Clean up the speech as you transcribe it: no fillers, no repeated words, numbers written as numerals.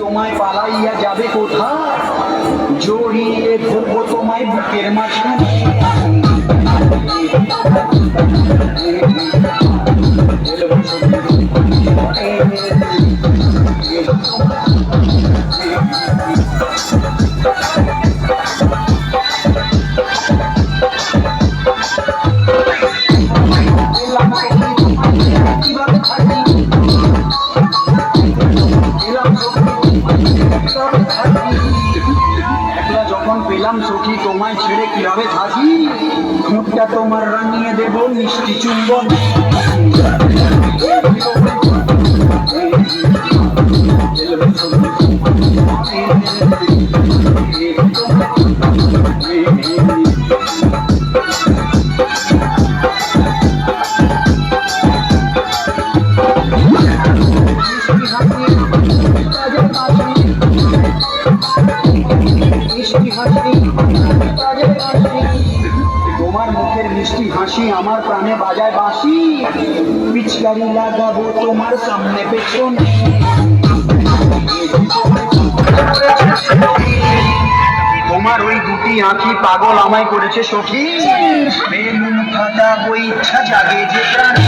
তোমায় পালাইয়া যাবে কোথায়, জড়িয়ে ধরবো তোমায় বুকের মাঝখানে। একলা যখন পেলাম সখী তোমায় ছেড়ে কিভাবে থাকি, ঠোঁটটা তোমার রাঙিয়ে দেবো মিষ্টি চুম্বন। তোমার মুখের মিষ্টি হাসি আমার প্রাণে বাজায় বাঁশি, পিচকারি লাগাবো তোমার সামনে পেছনে। তোমার ওই দুটি আঁখি পাগল আমায় করেছে সখী, বেলুন ফাটা বই ইচ্ছা জাগে যে প্রাণে।